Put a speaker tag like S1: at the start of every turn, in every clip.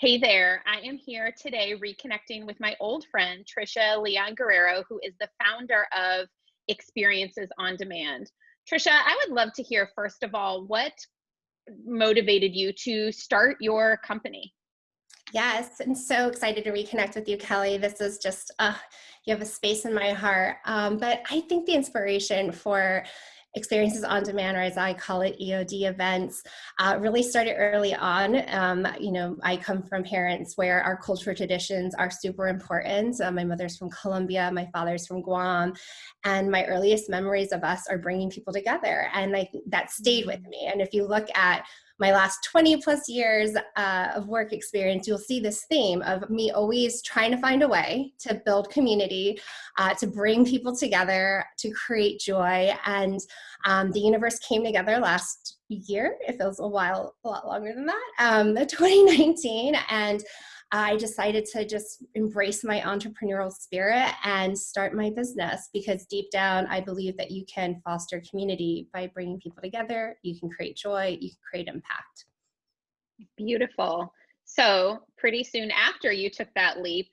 S1: Hey there, I am here today reconnecting with my old friend, Trisha Leon-Guerrero, who is the founder of Experiences on Demand. Trisha, I would love to hear, first of all, what motivated you to start your company?
S2: Yes, I'm so excited to reconnect with you, Kelly. This is just, you have a space in my heart. But I think the inspiration for experiences on demand, or as I call it, EOD events, really started early on. I come from parents where our cultural traditions are super important. My mother's from Colombia, my father's from Guam, and my earliest memories of us are bringing people together. And that stayed with
S1: Mm.
S2: me. And if you look at my last 20 plus years of work experience, you'll see this theme of me always trying to find a way to build community, to bring people together, to create joy. And the universe came together last year. It feels a lot longer than that, 2019. And I decided to just embrace my entrepreneurial spirit and start my business because deep down, I believe that you can foster community by bringing people together. You can create joy, you can create impact.
S1: Beautiful. So, pretty soon after you took that leap,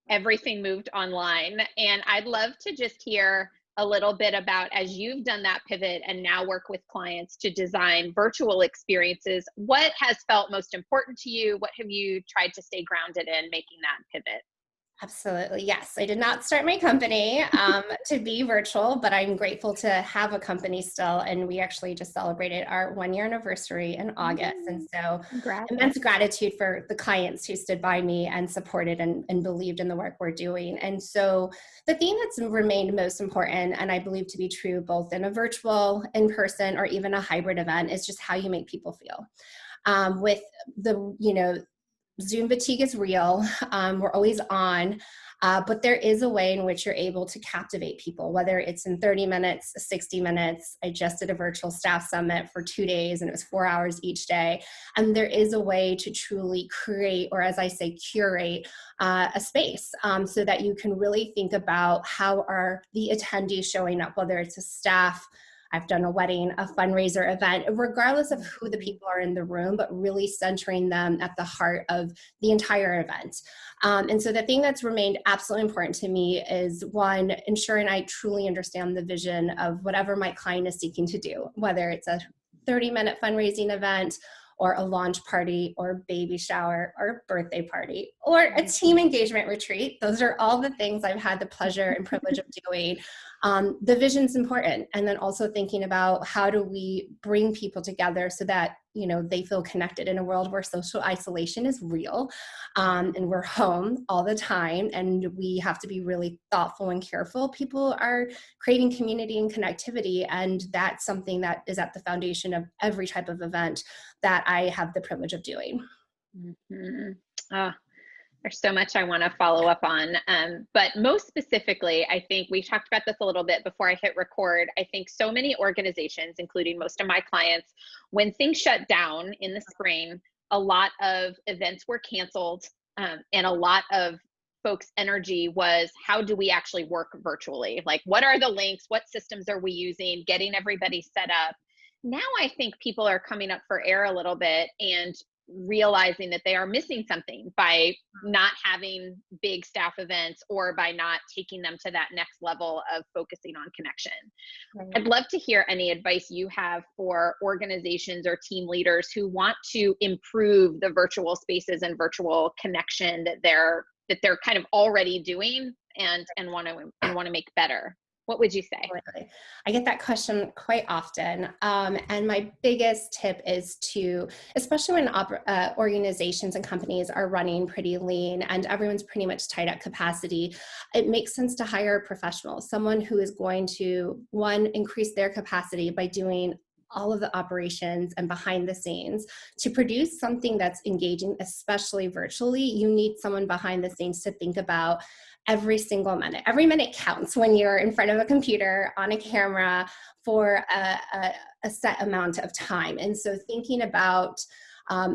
S1: everything moved online. And I'd love to just hear a little bit about as you've done that pivot and now work with clients to design virtual experiences, what has felt most important to you? What have you tried to stay grounded in making that pivot?
S2: Absolutely. Yes. I did not start my company to be virtual, but I'm grateful to have a company still. And we actually just celebrated our 1 year anniversary in August. And
S1: Mm,
S2: so
S1: congrats.
S2: immense gratitude for the clients who stood by me and supported and believed in the work we're doing. And so the theme that's remained most important, and I believe to be true both in a virtual, in person, or even a hybrid event, is just how you make people feel. With the, Zoom fatigue is real. We're always on, but there is a way in which you're able to captivate people, whether it's in 30 minutes, 60 minutes. I just did a virtual staff summit for 2 days and it was 4 hours each day. And there is a way to truly create, or as I say, curate a space so that you can really think about how are the attendees showing up, whether it's a staff, I've done a wedding, a fundraiser event, regardless of who the
S1: Mhm.
S2: people are in the room, but really centering them at the heart of the entire event. And so the thing that's remained absolutely important to me is one, ensuring I truly understand the vision of whatever my client is seeking to do, whether it's a 30-minute fundraising event or a launch party or baby shower or birthday party or a team engagement retreat. Those are all the things I've had the pleasure and privilege of doing. The vision's important. And then also thinking about how do we bring people together so that, they feel connected in a world where social isolation is real. And we're home all the time and we have to be really thoughtful and careful. People are craving community and connectivity. And that's something that is at the foundation of every type of event that I have the privilege of doing.
S1: Mhm. Ah, there's so much I want to follow up on. But most specifically, I think we talked about this a little bit before I hit record. I think so many organizations, including most of my clients, when things shut down in the spring, a lot of events were canceled, and a lot of folks' energy was how do we actually work virtually? Like, what are the links? What systems are we using? Getting everybody set up. Now I think people are coming up for air a little bit and realizing that they are missing something by not having big staff events or by not taking them to that next level of focusing on connection.
S2: Right.
S1: I'd love to hear any advice you have for organizations or team leaders who want to improve the virtual spaces and virtual connection that they're kind of already doing and want to make better. What would you say?
S2: Absolutely. I get that question quite often. And my biggest tip is to, especially when organizations and companies are running pretty lean and everyone's pretty much tight at capacity, it makes sense to hire a professional, someone who is going to, one, increase their capacity by doing all of the operations and behind the scenes to produce something that's engaging, especially virtually. You need someone behind the scenes to think about every single minute. Every minute counts when you're in front of a computer on a camera for a set amount of time. And so thinking about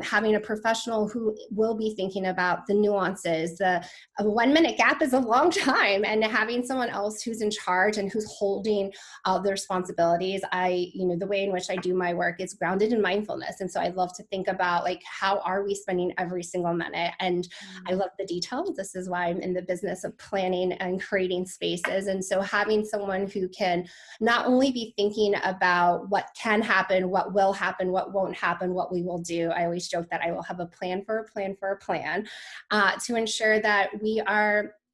S2: having a professional who will be thinking about the nuances. A 1 minute gap is a long time, and having someone else who's in charge and who's holding the responsibilities. The way in which I do my work is grounded in mindfulness. And so I love to think about like, how are we spending every single minute? And I love the details. This is why I'm in the business of planning and creating spaces. And so having someone who can not only be thinking about what can happen, what will happen, what won't happen, what we will do. I always joke that I will have a plan for a plan for a plan to ensure that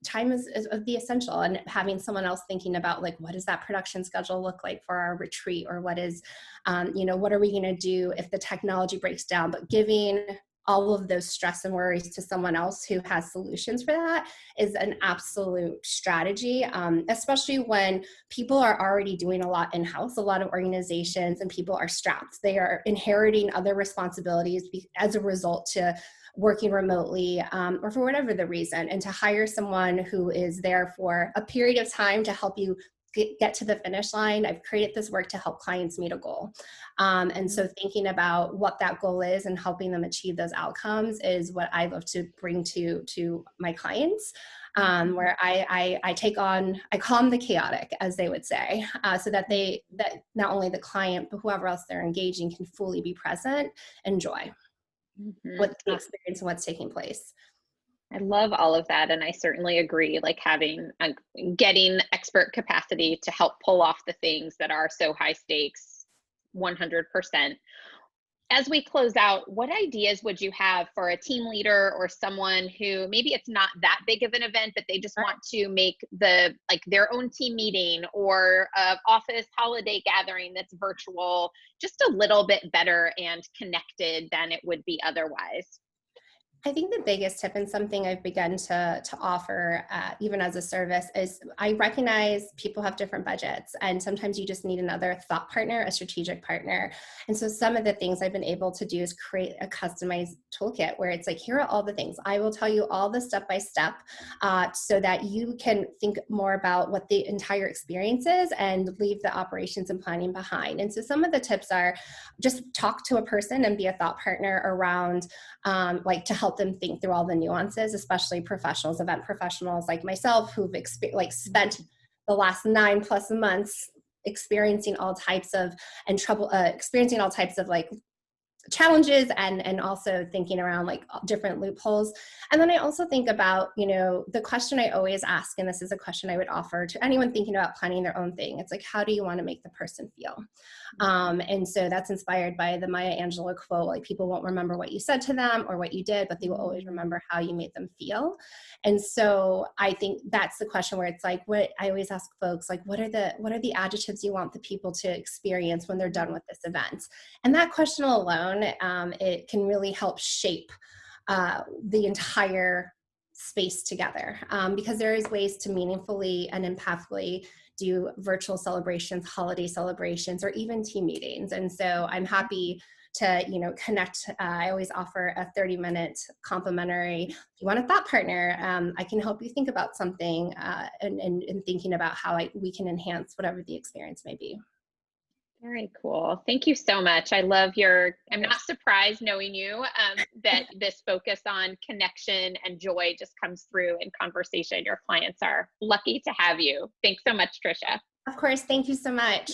S2: time is the essential, and having someone else thinking about like, what does that production schedule look like for our retreat, or what is, what are we going to do if the technology breaks down, but giving all of those stress and worries to someone else who has solutions for that is an absolute strategy, especially when people are already doing a lot in-house. A lot of organizations and people are strapped. They are inheriting other responsibilities as a result to working remotely, or for whatever the reason, and to hire someone who is there for a period of time to help you get to the finish line. I've created this work to help clients meet a goal. And so thinking about what that goal is and helping them achieve those outcomes is what I love to bring to my clients, where I calm the chaotic, as they would say, so that not only the client, but whoever else they're engaging can fully be present, enjoy what the experience and what's taking place.
S1: I love all of that. And I certainly agree, like getting expert capacity to help pull off the things that are so high stakes, 100%. As we close out, what ideas would you have for a team leader or someone who maybe it's not that big of an event, but they just want to make their own team meeting or an office holiday gathering that's virtual just a little bit better and connected than it would be otherwise?
S2: I think the biggest tip, and something I've begun to offer even as a service, is I recognize people have different budgets, and sometimes you just need another thought partner, a strategic partner. And so some of the things I've been able to do is create a customized toolkit where it's like, here are all the things. I will tell you all the step-by-step so that you can think more about what the entire experience is and leave the operations and planning behind. And so some of the tips are just talk to a person and be a thought partner around to help them think through all the nuances, especially professionals, event professionals like myself, who've spent the last 9+ months experiencing all types of challenges and also thinking around like different loopholes. And then I also think about, the question I always ask, and this is a question I would offer to anyone thinking about planning their own thing. It's like, how do you want to make the person feel? And so that's inspired by the Maya Angelou quote, like, people won't remember what you said to them or what you did, but they will always remember how you made them feel. And so I think that's the question where it's like, what I always ask folks, like, what are the adjectives you want the people to experience when they're done with this event? And that question alone, it can really help shape the entire space together, because there is ways to meaningfully and impactfully do virtual celebrations, holiday celebrations, or even team meetings. And so I'm happy to connect. I always offer a 30-minute complimentary. If you want a thought partner, I can help you think about something and thinking about how we can enhance whatever the experience may be.
S1: Very cool. Thank you so much. I'm not surprised knowing you that this focus on connection and joy just comes through in conversation. Your clients are lucky to have you. Thanks so much, Tricia.
S2: Of course. Thank you so much.